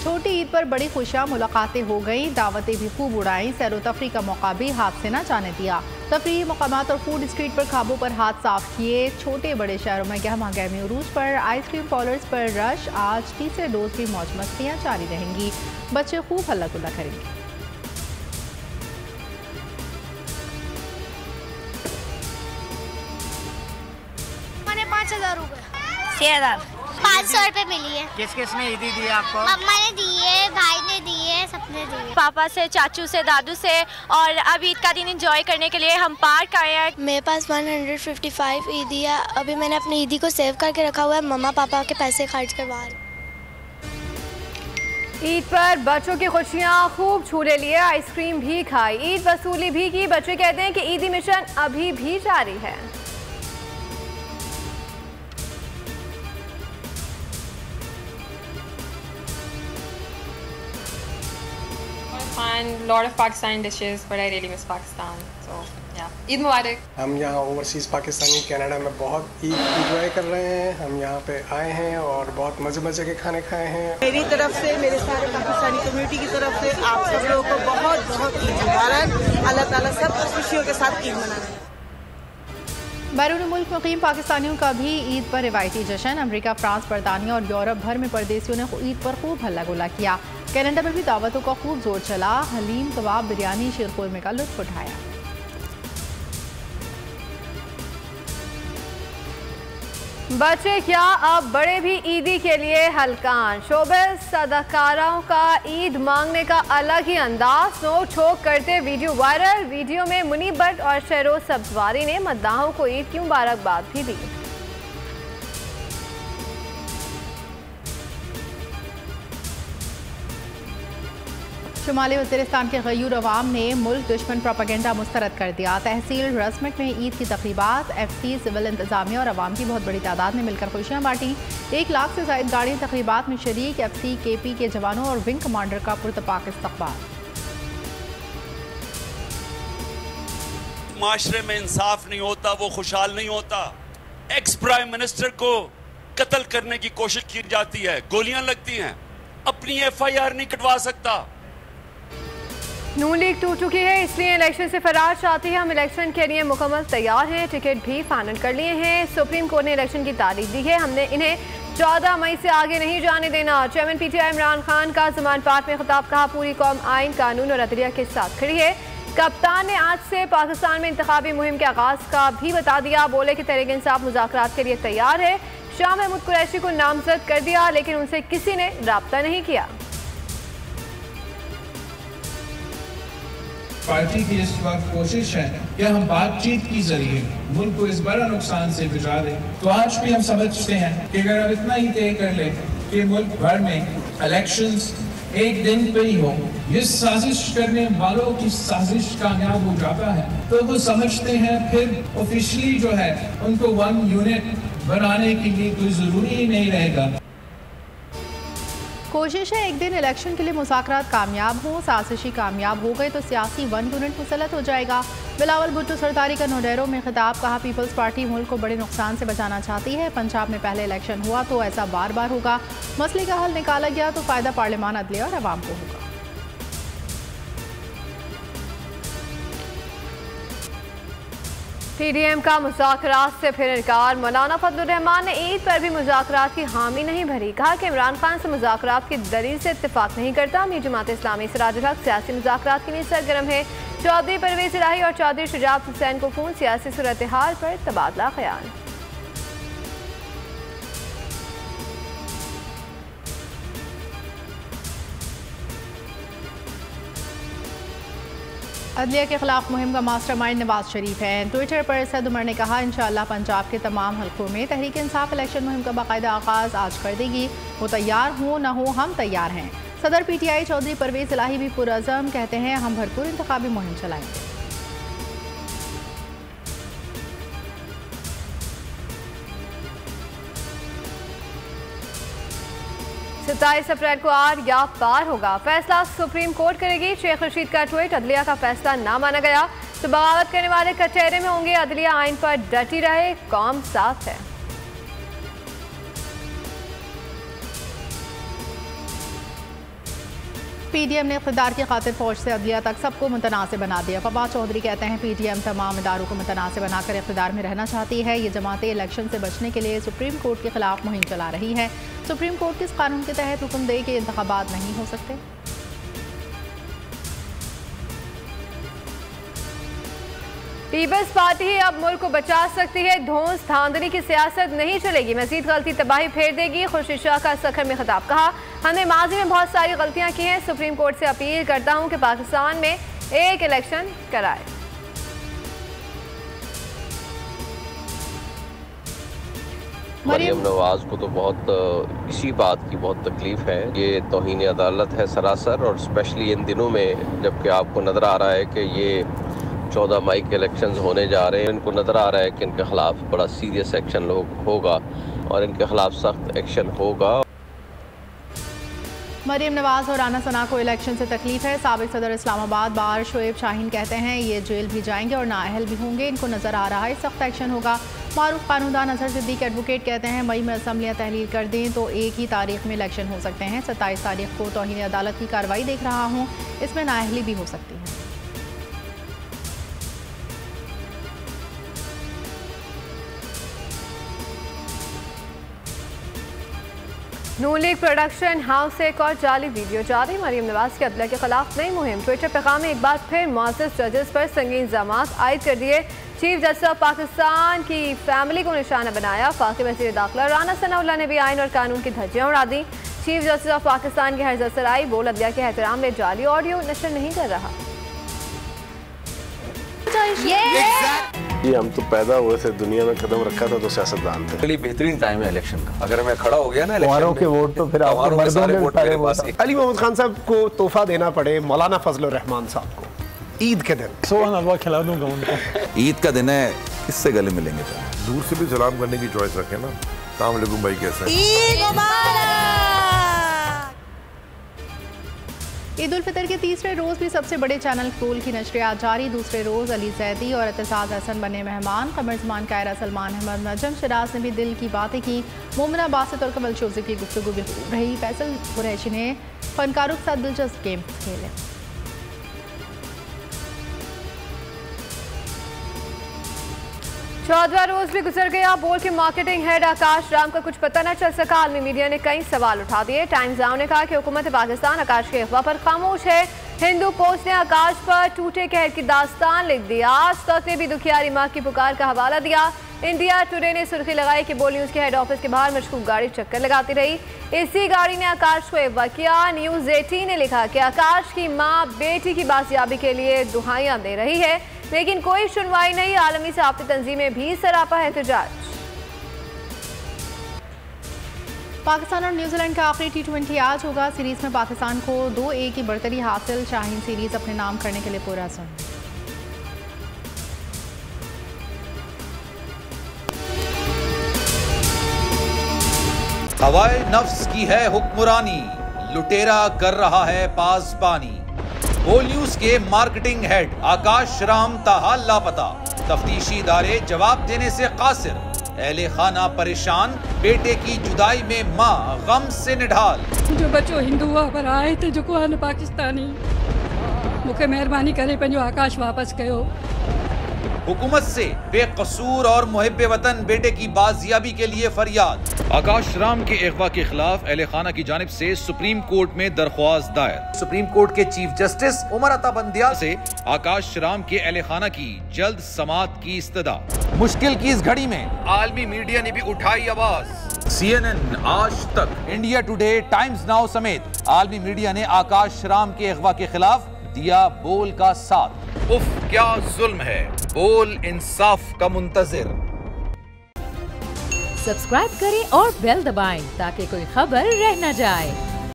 छोटी ईद पर बड़ी खुशियां मुलाकातें हो गईं, दावतें भी खूब उड़ाई, सैर तफरी का मौका भी हाथ से न जाने दिया। तफरीही मकामात और फूड स्ट्रीट पर खाबों पर हाथ साफ किए। छोटे बड़े शहरों में गहमा गहमी उरूज पर आइसक्रीम पार्लर्स पर रश। आज तीसरे डोज की मौज मस्तियां जारी रहेंगी, बच्चे खूब हल्ला गुल्ला करेंगे। मैंने 5,000 रुपए 6,000 500 रुपए मिली है। किस किस ने ईदी दी आपको? मम्मा ने दिए, भाई ने दिए, सबने दिए। पापा से, चाचू से, दादू से। और अब ईद का दिन एंजॉय करने के लिए हम पार्क आए हैं। मेरे पास 155 ईदी है। अभी मैंने अपनी ईदी को सेव करके रखा हुआ है। मम्मा पापा के पैसे खर्च करवा रहे। ईद पर बच्चों की खुशियाँ, खूब झूले लिए, आइसक्रीम भी खाई, ईद वसूली भी की। बच्चे कहते हैं कि ईदी मिशन अभी भी जारी है। Find a lot of Pakistani dishes, but I really miss Pakistan. So yeah, Eid Mubarak. हम यहाँ ओवरसीज़ पाकिस्तानी कनाडा में बहुत ईद इंजॉय कर रहे हैं। हम यहाँ पे आए हैं और बहुत मज़े के खाने खाए हैं। मेरी तरफ से, मेरे सारे पाकिस्तानी कम्युनिटी की तरफ से आप सब लोगों को बहुत बहुत ईद मुबारक। अल्लाह ताला सब खुशियों के साथ ईद मनाएं। बैरून मुल्क मुकीम पाकिस्तानियों का भी ईद पर रिवायती जश्न। अमेरिका, फ्रांस, बरतानिया और यूरोप भर में परदेसियों ने ईद पर खूब हल्ला गुल्ला किया। कनाडा में भी दावतों का खूब जोर चला। हलीम, कबाब, बिरयानी, शीरखुर्मे का लुत्फ उठाया। बच्चे क्या, अब बड़े भी ईदी के लिए हलकान। शोबिस अदाकाराओं का ईद मांगने का अलग ही अंदाज, नोक झोंक करते वीडियो वायरल। वीडियो में मुनीब भट्ट और शहरोज सब्जवारी ने मद्दाहों को ईद की मुबारकबाद भी दी। शुमाली वज़ीरिस्तान के गयूर अवाम ने मुल्क दुश्मन प्रोपेगेंडा मुस्तरद कर दिया। तहसील रस्मट में ईद की तकरीबात, एफसी, सिविल इंतजामिया और अवाम की बहुत बड़ी तादाद ने मिलकर खुशियां बांटी। 1 लाख से ज़ायद गाड़ियां तकरीबात में शरीक। एफसी, केपी के जवानों और विंग कमांडर का पुरतपाक इस्तकबाल। माशरे में इंसाफ नहीं होता, वो खुशहाल नहीं होता। एक्स प्राइम मिनिस्टर को कत्ल करने की कोशिश की जाती है, गोलियां लगती हैं, अपनी FIR नहीं कटवा सकता। नून लीग टूट चुकी है, इसलिए इलेक्शन से फरार चाहती है। हम इलेक्शन के लिए मुकम्मल तैयार हैं, टिकट भी फाइनल कर लिए हैं। सुप्रीम कोर्ट ने इलेक्शन की तारीख दी है, हमने इन्हें 14 मई से आगे नहीं जाने देना। चेयरमैन PTI इमरान खान का ज़मान पार्क में खिताब, कहा पूरी कौम आइन, कानून और अदलिया के साथ खड़ी है। कप्तान ने आज से पाकिस्तान में इंतखाबी मुहिम के आगाज का भी बता दिया। बोले कि तहरीक इंसाफ मुज़ाकरात के लिए तैयार है। शाह महमूद कुरैशी को नामजद कर दिया, लेकिन उनसे किसी ने राब्ता नहीं किया। पार्टी की इस वक्त कोशिश है कि हम बातचीत के जरिए मुल्क को इस बड़ा नुकसान से बचा दें। तो आज भी हम समझते हैं कि अगर हम इतना ही तय कर लें कि मुल्क भर में इलेक्शंस एक दिन पे ही हो, ये साजिश करने वालों की साजिश कामयाब हो जाता है तो वो समझते हैं फिर ऑफिशियली जो है उनको 1 यूनिट बनाने के लिए कोई जरूरी ही नहीं रहेगा। कोशिश है एक दिन इलेक्शन के लिए मुज़ाकरात कामयाब हों। साजिशी कामयाब हो गए तो सियासी 1 यूनिट मुसलत हो जाएगा। बिलावल भुट्टो सरदारी का नोडेरो में खिताब, कहा पीपल्स पार्टी मुल्क को बड़े नुकसान से बचाना चाहती है। पंजाब में पहले इलेक्शन हुआ तो ऐसा बार बार होगा। मसले का हल निकाला गया तो फ़ायदा पार्लियामान, अदलिया और अवाम को होगा। PDM का मुज़ाकरात से फिर इनकार। मौलाना फजलुर रहमान ने ईद पर भी मुज़ाकरात की हामी नहीं भरी, कहा कि इमरान खान से मुज़ाकरात की दलील से इत्तेफाक नहीं करता। मीर जमात इस्लामी सिराजुल हक सियासी मुज़ाकरात के लिए सरगर्म है। चौधरी परवेज इलाही और चौधरी शुजात हुसैन को फ़ोन, सियासी सूरत हाल पर तबादला ख्याल। अदलिया के खिलाफ मुहिम का मास्टरमाइंड नवाज शरीफ है। ट्विटर पर सैद उमर ने कहा, इंशाअल्लाह पंजाब के तमाम हलकों में तहरीक इंसाफ इलेक्शन मुहिम का बाकायदा आगाज आज कर देगी। वो तैयार हो न हो, हम तैयार हैं। सदर PTI चौधरी परवेज इलाही भी पुरअज़म, कहते हैं हम भरपूर इंतखाबी मुहिम चलाएंगे। 27 अप्रैल को आर या पार होगा, फैसला सुप्रीम कोर्ट करेगी। शेख रशीद का ट्वीट, अदलिया का फैसला ना माना गया तो बगावत करने वाले कचहरे में होंगे। अदलिया आइन पर डटी रहे, कौम साथ है। PDM ने इक़्तिदार की खातिर फौज से अदलिया तक सबको मुतनासिब बना दिया। फवाद चौधरी कहते हैं PDM तमाम इदारों को मुतनासिब बनाकर इक़्तिदार में रहना चाहती है। ये जमातें इलेक्शन से बचने के लिए सुप्रीम कोर्ट के खिलाफ मुहिम चला रही है। सुप्रीम कोर्ट किस कानून के तहत हुक्म दे कि इंतखाबात नहीं हो सकते? पीपल्स पार्टी ही अब मुल्क को बचा सकती है। धौंस धांधली की सियासत नहीं चलेगी, मजीद गलती तबाही फेर देगी। खुर्शीद शाह का सखर में खिताब। कहा, हमने माजी में बहुत सारी गलतियां की हैं। सुप्रीम कोर्ट से अपील करता हूं कि पाकिस्तान में एक इलेक्शन कराए। मरियम नवाज को तो बहुत इसी बात की बहुत तकलीफ है। ये तौहीन अदालत है सरासर, और स्पेशली इन दिनों में जबकि आपको नज़र आ रहा है कि ये 14 मई के इलेक्शंस होने जा रहे हैं। इनको नज़र आ रहा है कि इनके खिलाफ बड़ा सीरियस एक्शन होगा और इनके खिलाफ सख्त एक्शन होगा। मरियम नवाज और राना सना को इलेक्शन से तकलीफ है। साबिक सदर इस्लामाबाद बार शोएब शाहीन कहते हैं ये जेल भी जाएंगे और नाअहल भी होंगे। इनको नज़र आ रहा है सख्त एक्शन होगा। मारूफ कानूनदान अजहर सिद्दीक एडवोकेट कहते हैं मई में असम्बलियाँ तहलील कर दें तो एक ही तारीख में इलेक्शन हो सकते हैं। 27 तारीख को तौहीन अदालत की कार्रवाई देख रहा हूँ, इसमें नाअहली भी हो सकती है। नून लीग प्रोडक्शन हाउस से एक और जाली वीडियो जारी। मरियम नवाज के अदलिया के खिलाफ नई मुहिम। ट्विटर पैगाम में एक बार फिर मुअज़्ज़ज़ जजेस पर संगीन इल्ज़ामात आयद कर दिए। चीफ जस्टिस ऑफ पाकिस्तान की फैमिली को निशाना बनाया। फाक़ी वज़ीर दाखिला राना सनाउल्लाह ने भी आइन और कानून की धज्जियां उड़ा दी। चीफ जस्टिस ऑफ पाकिस्तान के हर्ज़त सराई बोल अदलिया के एहतराम में जाली ऑडियो नशर नहीं कर रहा। ये हम तो पैदा हुए थे, दुनिया में कदम रखा था तो सियासतदान थे। अली बेहतरीन टाइम है इलेक्शन का। अगर मैं खड़ा हो गया ना इलेक्शन के वोट तो फिर आपको मर्दों के वोट मेरे पास। अली मोहम्मद खान साहब को तोहफा देना पड़े मौलाना फजलुर रहमान साहब को ईद के दिन। सोहन हलवा खिला दूंगा उनको। ईद का दिन है, किससे गले मिलेंगे? दूर से भी सलाम करने की चॉइस रखें ना। अस्सलाम वालेकुम भाई, कैसे? ईद मुबारक। ईद उल फितर के तीसरे रोज़ भी सबसे बड़े चैनल फूल की नशरियात जारी। दूसरे रोज़ अली जैदी और एतजाज़ हसन बने मेहमान। कमर ज़मान कायरा सलमान अहमद नजम शराज ने भी दिल की बातें की। मोमिना बासित और कमल शोज़ी की गुफ्तगू भी रही। फैसल कुरैशी ने फनकारों के साथ दिलचस्प गेम खेले। चौदहवां रोज भी गुजर गया। बोल के मार्केटिंग हेड आकाश राम का कुछ पता न चल सका। आलमी मीडिया ने कई सवाल उठा दिए। टाइम्स नाउ ने कहा कि हुकूमत पाकिस्तान आकाश के अफवाह पर खामोश है। हिंदू पोस्ट ने आकाश पर टूटे कहर की दास्तान लिख दी। आज तक ने भी दुखियारी माँ की पुकार का हवाला दिया। इंडिया टुडे ने सुर्खी लगाई कि बोल न्यूज के हेड ऑफिस के बाहर मशकूक गाड़ी चक्कर लगाती रही। इसी गाड़ी ने आकाश को अगवा किया। न्यूज 18 ने लिखा कि आकाश की माँ बेटी की बाजियाबी के लिए दुहाइयां दे रही है, लेकिन कोई सुनवाई नहीं। आलमी सहाफ़ती तंजीमें भी सरापा एहतजाज। पाकिस्तान और न्यूजीलैंड का आखिरी T20 आज होगा। सीरीज में पाकिस्तान को 2-1 की बढ़तरी हासिल। शाहीन सीरीज अपने नाम करने के लिए पूरा सुन। हवाए नफ्स की है हुक्मरानी, लुटेरा कर रहा है पासबानी। बोल न्यूज के मार्केटिंग हेड आकाश राम ताहाल लापता। तफ्तीशी इदारे जवाब देने से कासिर। अहले खाना परेशान, बेटे की जुदाई में माँ गम से निढाल। जो बच्चों हिंदू हुआ पर आए थे जो को पाकिस्तानी, मुझे मेहरबानी करे पंजो आकाश वापस कयो। हुकूमत से बेकसूर और मुहिब्बे वतन बेटे की बाजियाबी के लिए फरियाद। आकाश राम के अगवा के खिलाफ अहले खाना की जानिब से सुप्रीम कोर्ट में दरख्वास्त दायर। सुप्रीम कोर्ट के चीफ जस्टिस उमर अता बंदियाल से आकाश राम के अहले खाना की जल्द समाअत की इस्तदा। मुश्किल की इस घड़ी में आलमी मीडिया ने भी उठाई आवाज। CNN, आज तक, इंडिया टुडे, टाइम्स नाउ समेत आलमी मीडिया ने आकाश राम के अगवा के खिलाफ दिया बोल का साथ। उफ क्या जुल्म है, बोल इंसाफ का मुंतजिर। सब्सक्राइब करें और बेल दबाएं ताकि कोई खबर रह न जाए।